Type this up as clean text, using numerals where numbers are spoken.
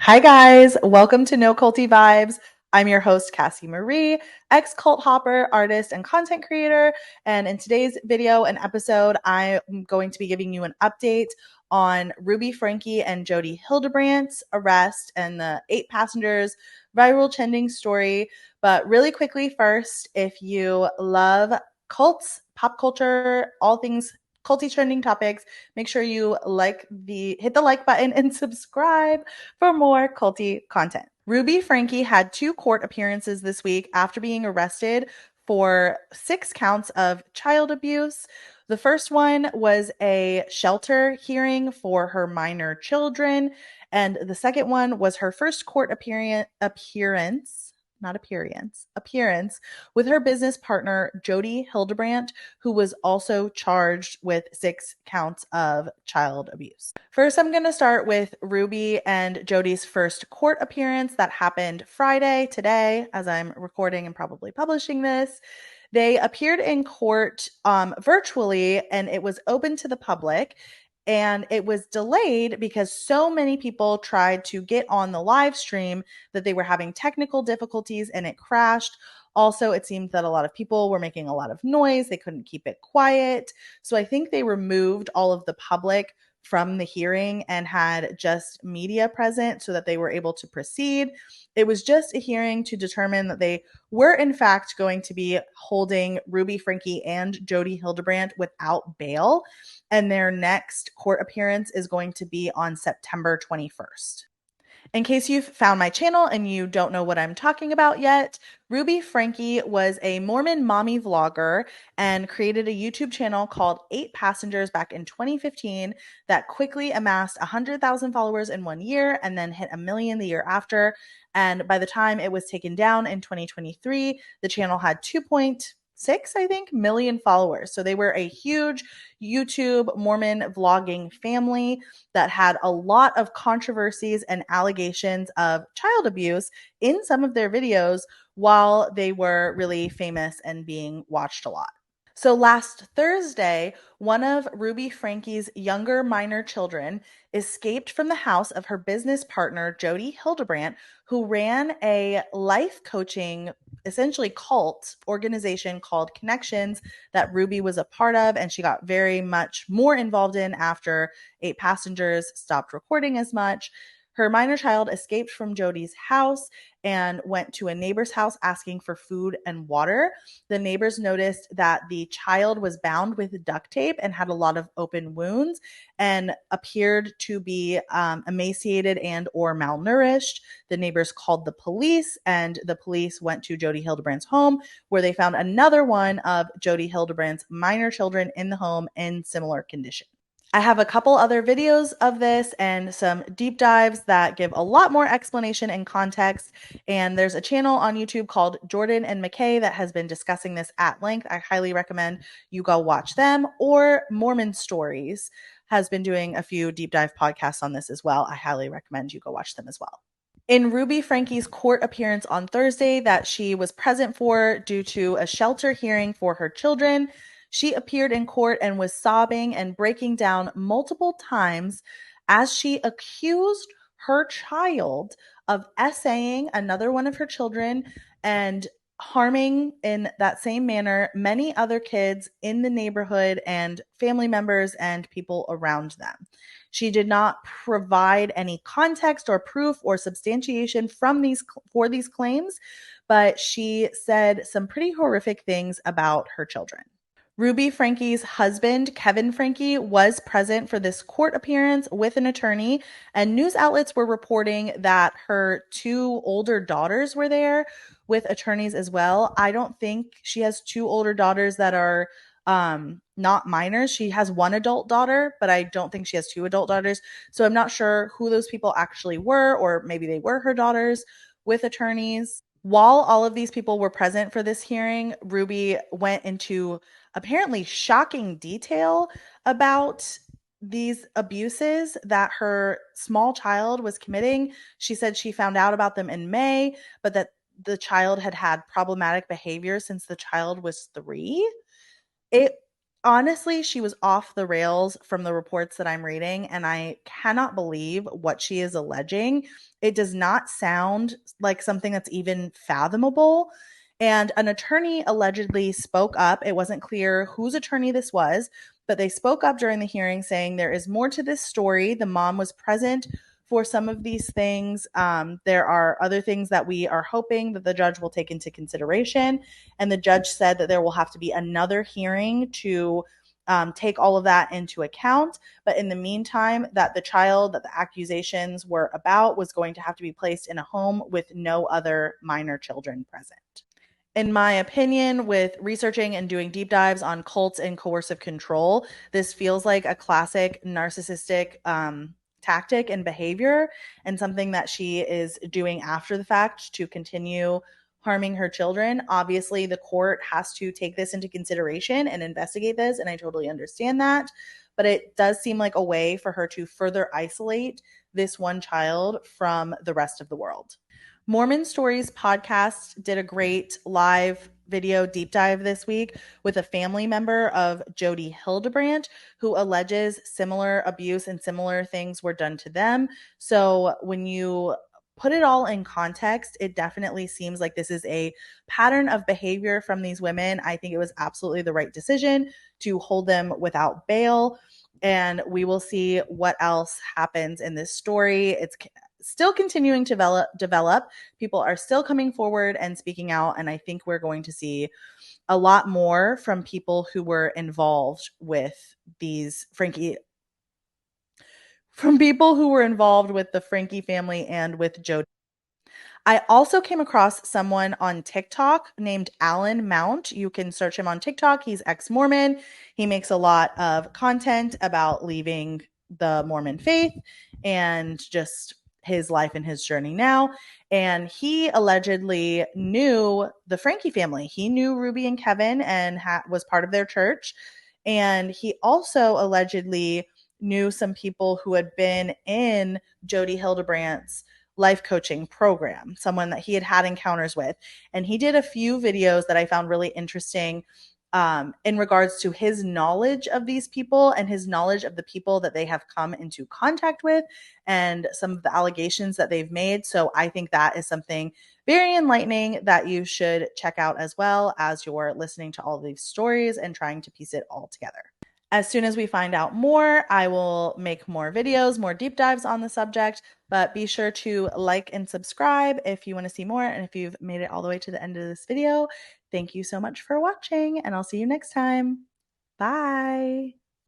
Hi, guys. Welcome to No Culty Vibes. I'm your host, Cassie Marie, ex cult hopper, artist, and content creator. And in today's video and episode, I'm going to be giving you an update on Ruby Franke and Jodi Hildebrandt's arrest and the 8 passengers viral trending story. But really quickly, first, if you love cults, pop culture, all things culty trending topics, make sure you hit the like button and subscribe for more culty content. Ruby Franke had 2 court appearances this week after being arrested for 6 counts of child abuse. The first one was a shelter hearing for her minor children, and the second one was her first court appearance with her business partner Jodi Hildebrandt, who was also charged with 6 counts of child abuse. First, I'm going to start with Ruby and Jodi's first court appearance that happened Friday, today, as I'm recording and probably publishing this. They appeared in court virtually, and it was open to the public. And it was delayed because so many people tried to get on the live stream that they were having technical difficulties and it crashed. Also, it seemed that a lot of people were making a lot of noise. They couldn't keep it quiet. So I think they removed all of the public from the hearing and had just media present so that they were able to proceed. It was just a hearing to determine that they were in fact going to be holding Ruby Franke and Jodi Hildebrandt without bail, and their next court appearance is going to be on September 21st. In case you've found my channel and you don't know what I'm talking about yet, Ruby Franke was a Mormon mommy vlogger and created a YouTube channel called 8 Passengers back in 2015 that quickly amassed 100,000 followers in 1 year and then hit 1 million the year after. And by the time it was taken down in 2023, the channel had 2.6, I think, million followers. So they were a huge YouTube Mormon vlogging family that had a lot of controversies and allegations of child abuse in some of their videos while they were really famous and being watched a lot. So last Thursday, one of Ruby Franke's younger minor children escaped from the house of her business partner, Jodi Hildebrandt, who ran a life coaching, essentially cult organization called Connections that Ruby was a part of, and she got very much more involved in after 8 Passengers stopped recording as much. Her minor child escaped from Jodi's house and went to a neighbor's house asking for food and water. The neighbors noticed that the child was bound with duct tape and had a lot of open wounds and appeared to be emaciated and or malnourished. The neighbors called the police, and the police went to Jodi Hildebrandt's home, where they found another one of Jodi Hildebrandt's minor children in the home in similar condition. I have a couple other videos of this and some deep dives that give a lot more explanation and context. And there's a channel on YouTube called Jordan and McKay that has been discussing this at length. I highly recommend you go watch them. Or Mormon Stories has been doing a few deep dive podcasts on this as well. I highly recommend you go watch them as well. In Ruby Franke's court appearance on Thursday that she was present for due to a shelter hearing for her children, she appeared in court and was sobbing and breaking down multiple times as she accused her child of essaying another one of her children and harming in that same manner many other kids in the neighborhood and family members and people around them. She did not provide any context or proof or substantiation for these claims, but she said some pretty horrific things about her children. Ruby Franke's husband, Kevin Franke, was present for this court appearance with an attorney, and news outlets were reporting that her 2 older daughters were there with attorneys as well. I don't think she has 2 older daughters that are not minors. She has 1 adult daughter, but I don't think she has 2 adult daughters. So I'm not sure who those people actually were, or maybe they were her daughters with attorneys. While all of these people were present for this hearing, Ruby went into apparently shocking detail about these abuses that her small child was committing. She said she found out about them in May, but that the child had had problematic behavior since the child was 3. It Honestly, she was off the rails from the reports that I'm reading, and I cannot believe what she is alleging. It does not sound like something that's even fathomable. And an attorney allegedly spoke up. It wasn't clear whose attorney this was, but they spoke up during the hearing saying there is more to this story. The mom was present for some of these things. There are other things that we are hoping that the judge will take into consideration. And the judge said that there will have to be another hearing to take all of that into account. But in the meantime, that the child that the accusations were about was going to have to be placed in a home with no other minor children present. In my opinion, with researching and doing deep dives on cults and coercive control, this feels like a classic narcissistic tactic and behavior, and something that she is doing after the fact to continue harming her children. Obviously, the court has to take this into consideration and investigate this, and I totally understand that. But it does seem like a way for her to further isolate this one child from the rest of the world. Mormon Stories podcast did a great live video deep dive this week with a family member of Jodi Hildebrandt who alleges similar abuse and similar things were done to them. So when you put it all in context, it definitely seems like this is a pattern of behavior from these women. I think it was absolutely the right decision to hold them without bail. And we will see what else happens in this story. It's still continuing to develop. People are still coming forward and speaking out, and I think we're going to see a lot more from people who were involved with these from people who were involved with the Franke family and with Jodi. I also came across someone on TikTok named Alan Mount. You can search him on TikTok. He's ex-Mormon. He makes a lot of content about leaving the Mormon faith and just his life and his journey now. And he allegedly knew the Franke family. He knew Ruby and Kevin and was part of their church. And he also allegedly knew some people who had been in Jodi Hildebrandt's life coaching program, someone that he had had encounters with. And he did a few videos that I found really interesting in regards to his knowledge of these people and his knowledge of the people that they have come into contact with and some of the allegations that they've made. So I think that is something very enlightening that you should check out as well as you're listening to all of these stories and trying to piece it all together. As soon as we find out more, I will make more videos, more deep dives on the subject, but be sure to like and subscribe if you want to see more. And if you've made it all the way to the end of this video, thank you so much for watching, and I'll see you next time. Bye.